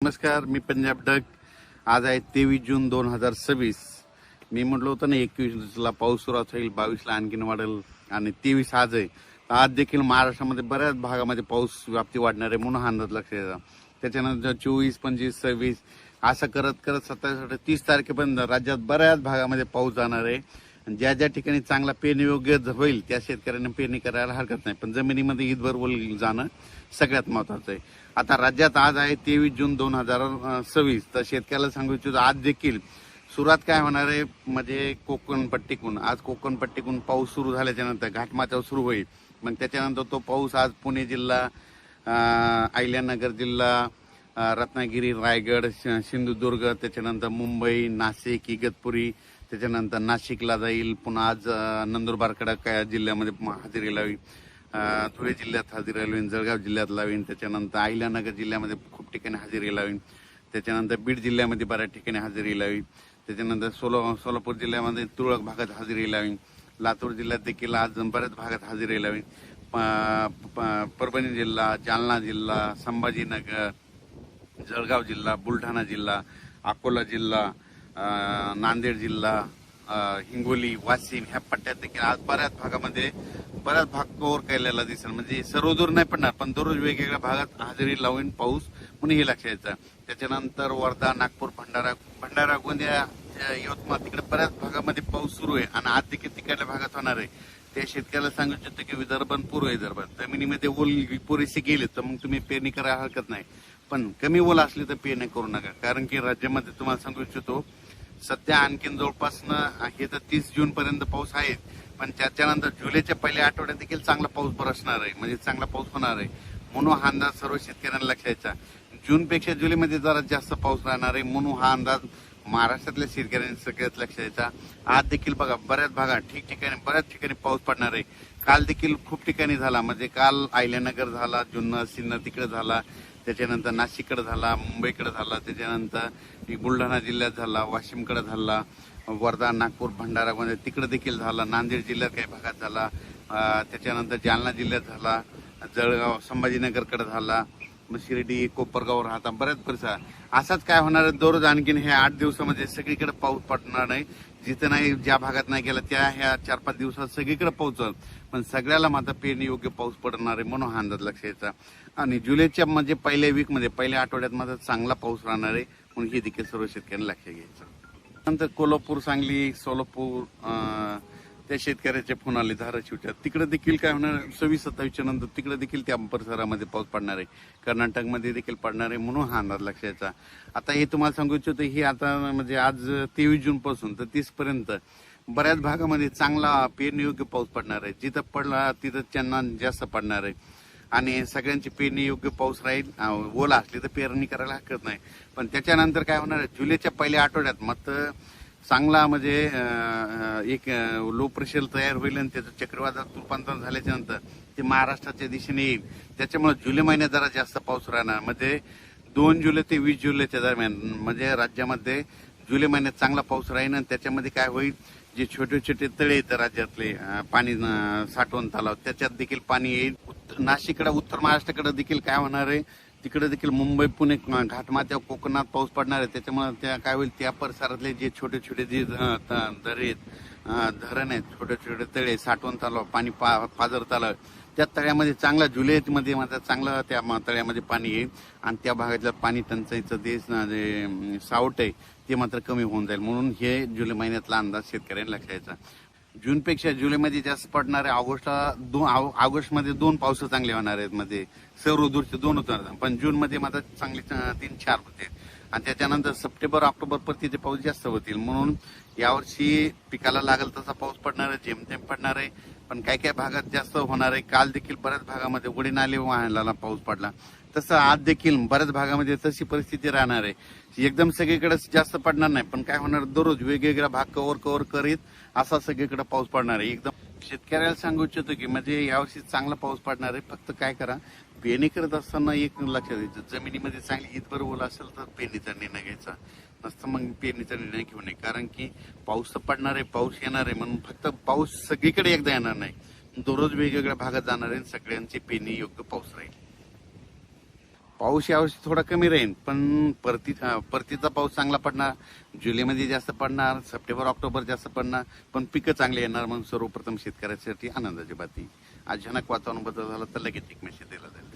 नमस्कार, मी पंजाब डक। आज आहे 23 जून 2026। मी म्हटलं होतं ना 21ला पाऊस सुरुवात होईल, 22ला आणखीन वाढेल आणि 23 आज आहे। आज देखील महाराष्ट्रामध्ये बऱ्याच भागामध्ये पाऊस व्याप्ती वाढणार आहे म्हणून हा अंदाज लक्षात येतो। त्याच्यानंतर 24, 25, 26 असं करत करत 27, 30 तारखेपर्यंत राज्यात बऱ्याच भागामध्ये पाऊस जाणार आहे। ज्या ज्या ठिकाणी चांगला पेरणी योग्य होईल त्या शेतकऱ्यांना पेरणी करायला हरकत नाही, पण जमिनीमध्ये ईदभर ओल जाणं सगळ्यात महत्वाचं आहे। आता राज्यात आज आहे 23 जून 2026, तर शेतकऱ्याला सांगू इच्छितो आज देखील सुरुवात काय होणार आहे म्हणजे कोकण पट्टीकून। आज कोकण पट्टीकून पाऊस सुरू झाल्याच्या नंतर घाटमाथ्यावर सुरू होईल, मग त्याच्यानंतर तो पाऊस आज पुणे जिल्हा, अहिल्यानगर जिल्हा, रत्नागिरी, रायगड, सिंधुदुर्ग, त्याच्यानंतर मुंबई, नाशिक, इगतपुरी, त्याच्यानंतर नाशिकला जाईल, पुन्हा आज नंदुरबारकडे जिल्ह्यामध्ये हजेरी लावी, धुळे जिल्ह्यात हजेरी लावीन, जळगाव जिल्ह्यात लावीन, त्याच्यानंतर अहिल्यानगर जिल्ह्यामध्ये खूप ठिकाणी हजेरी लावीन, त्याच्यानंतर बीड जिल्ह्यामध्ये बऱ्याच ठिकाणी हजेरी लावीन, त्याच्यानंतर सोलापूर जिल्ह्यामध्ये तुरळक भागात हजेरी लावीन, लातूर जिल्ह्यात देखील आज बऱ्याच भागात हजेरी लावीन, परभणी जिल्हा, जालना जिल्हा, संभाजीनगर, जळगाव जिल्हा, बुलढाणा जिल्हा, अकोला जिल्हा, नांदेड जिल्हा, हिंगोली, वाशिम ह्या पट्ट्यात देखील आज बऱ्याच भागामध्ये बऱ्याच भाग कव्हर केलेला दिसेल। म्हणजे सर्व दूर नाही पडणार, पण दररोज वेगवेगळ्या भागात हजेरी लावून पाऊस म्हणून हे लक्षात यायचं। त्याच्यानंतर वर्धा, नागपूर, भंडारा, गोंदिया, यवतमाळ तिकडे बऱ्याच भागामध्ये पाऊस सुरू आहे आणि आज देखील तिकडल्या भागात होणार आहे। त्या शेतकऱ्याला सांगू इच्छितो की विदर्भ, पूर्व विदर्भ जमिनीमध्ये ओल पुरेसे गेले तर मग तुम्ही पेरणी करायला हरकत नाही, पण कमी ओल असली तर पेरणी करू नका। कारण की राज्यामध्ये तुम्हाला सांगू इच्छितो सध्या आणखीन जवळपास हे तर 30 जून पर्यंत पाऊस आहे, पण त्याच्यानंतर जुलैच्या पहिल्या आठवड्यात देखील चांगला पाऊस बरसणार आहे, म्हणजे चांगला पाऊस होणार आहे म्हणून हा अंदाज सर्व शेतकऱ्यांना लक्षात यायचा। जूनपेक्षा जुलैमध्ये जरा जास्त पाऊस राहणार आहे म्हणून हा अंदाज महाराष्ट्रातल्या शेतकऱ्यांनी सगळ्यात लक्षात यायचा। आज देखील बघा बऱ्याच भागात बऱ्याच ठिकाणी पाऊस पडणार आहे। काल देखील खूप ठिकाणी झाला, म्हणजे काल अहिल्यानगर झाला, जुन्नर, सिन्नर तिकडे झाला, त्याच्यानंतर नाशिककडे झाला, मुंबईकडे झाला, त्याच्यानंतर बुलढाणा जिल्ह्यात झाला, वाशिमकडे झाला, वर्धा, नागपूर, भंडारा तिकडे देखील झाला, नांदेड जिल्ह्यात काही भागात झाला, त्याच्यानंतर जालना जिल्ह्यात झाला, जळगाव, संभाजीनगरकडे झाला, शिर्डी, कोपरगाव राहता बऱ्याच परिसर। असाच काय होणार आहे, दररोज आणखीन हे 8 दिवसामध्ये सगळीकडे पाऊस पडणार नाही। जिथे नाही, ज्या भागात नाही गेला त्या ह्या 4-5 दिवसात सगळीकडे पाऊस, पण सगळ्याला मात्र पेरणी योग्य पाऊस पडणार आहे म्हणून हा अंदाज लक्षात यायचा। आणि जुलैच्या म्हणजे पहिल्या वीकमध्ये पहिल्या आठवड्यात मात्र चांगला पाऊस राहणार आहे म्हणून हे देखील सर्व शेतकऱ्यांना लक्षात घ्यायचं। नंतर कोल्हापूर, सांगली, सोलापूर त्या शेतकऱ्याचे फोन आले, धाराशिवच्या तिकडे देखील काय होणार 26-27च्या नंतर तिकडे देखील त्या परिसरामध्ये पाऊस पडणार आहे, कर्नाटकमध्ये देखील पडणार आहे म्हणून हा अंदाज लक्षात यायचा। आता हे तुम्हाला सांगू इच्छितो ही आता म्हणजे आज 23 जून पासून तर 30 पर्यंत बऱ्याच भागामध्ये चांगला पेरणी योग्य पाऊस पडणार आहे। जिथं पडला तिथं त्यांना जास्त पडणार आहे आणि सगळ्यांची पेरणी योग्य पाऊस राहील। ओला असली तर पेरणी करायला हरकत नाही, पण त्याच्यानंतर काय होणार आहे जुलैच्या पहिल्या आठवड्यात मात्र चांगला म्हणजे एक लो प्रेशर तयार होईल आणि त्याचं चक्रीवादळात रूपांतर झाल्याच्या नंतर ते महाराष्ट्राच्या दिशेने येईल। त्याच्यामुळे जुलै महिन्यात जरा जास्त पाऊस राहणार, म्हणजे 2 जुलै ते 20 जुलैच्या दरम्यान म्हणजे राज्यामध्ये जुलै महिन्यात चांगला पाऊस राहील आणि त्याच्यामध्ये काय होईल जे छोटे छोटे तळे आहेत राज्यातले पाणी साठवण तलाव त्याच्यात देखील पाणी येईल। नाशिककडे, उत्तर महाराष्ट्राकडे देखील काय होणार आहे, तिकडे देखील मुंबई, पुणे, घाटमाथ्या, कोकणात पाऊस पडणार आहे। त्याच्यामुळे त्या काय होईल त्या परिसरातले जे छोटे छोटे जे दरे आहेत, धरण आहेत, छोटे छोटे तळे, साठवण तलाव, पाणी पाझर तलाव, त्या तळ्यामध्ये चांगला जुलैमध्ये मात्र चांगलं त्या तळ्यामध्ये पाणी येईल आणि त्या भागातलं पाणी टंचाईचं जे सावट आहे ते मात्र कमी होऊन जाईल म्हणून हे जुलै महिन्यातला अंदाज शेतकऱ्यांनी लक्षात यायचा। जूनपेक्षा जुलैमध्ये जास्त पडणार आहे। ऑगस्टमध्ये 2 पावस चांगले होणार आहेत, मध्ये सर्व दूरचे 2 होणार, पण जूनमध्ये मात्र चांगले 3-4 होते आणि त्याच्यानंतर सप्टेंबर, ऑक्टोबर परतीचे पाऊस जास्त होतील म्हणून यावर्षी पिकाला लागल तसा पाऊस पडणार आहे, जेमतेम पडणार आहे, पण काही काही भागात जास्त होणार आहे। काल देखील बऱ्याच भागामध्ये उडी नाले वाहनाला पाऊस पडला, तसं आज देखील बऱ्याच भागामध्ये तशी परिस्थिती राहणार आहे। एकदम सगळीकडे जास्त पडणार नाही, पण काय होणार दररोज वेगवेगळ्या भाग कव्हर करीत असा सगळीकडे पाऊस पडणार आहे। एकदम शेतकऱ्याला सांगू इच्छितो की म्हणजे यावर्षी चांगला पाऊस पडणार आहे, फक्त काय करा पेरणी करत असताना एक लक्षात द्यायचं, जमिनीमध्ये चांगली ईदभर ओल असेल तर पेरणीचा निर्णय घ्यायचा, नसतं मग पेरणीचा निर्णय घेऊ नये। कारण की पाऊस तर पडणार आहे, पाऊस येणार आहे म्हणून फक्त पाऊस सगळीकडे एकदा येणार नाही, दररोज वेगवेगळ्या भागात जाणार आहे, सगळ्यांची पेरणी योग्य पाऊस राहील। पाऊस यावर्षी थोडा कमी राहील, पण परतीचा पाऊस चांगला पडणार. जुलैमध्ये जास्त पडणार, सप्टेंबर ऑक्टोबर जास्त पडणार, पण पिकं चांगली येणार म्हणून सर्वप्रथम शेतकऱ्यासाठी आनंदाची बातमी. अचानक वातावरण बदल झाला तर लगेच एक मेसेज दिला जाईल.